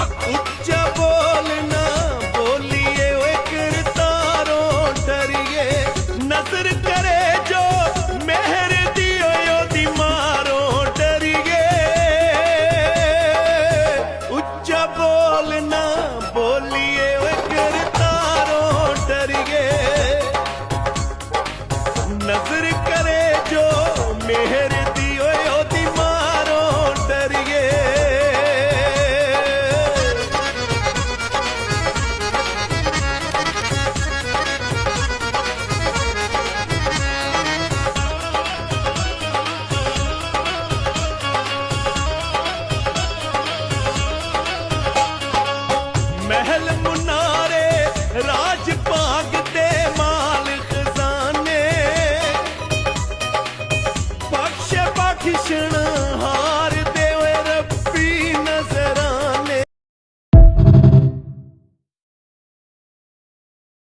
ਉੱਚਾ ਬੋਲਣਾ ਬੋਲੀਏ ਓਏ ਕਿਰਤਾਰੋਂ ਡਰੀਏ ਨਜ਼ਰ ਕਰੇ ਜੋ ਮਿਹਰ ਦੀ ਓਏ ਉਹਦੀ ਮਾਰੋਂ ਡਰੀਏ ਉੱਚਾ ਬੋਲਣਾ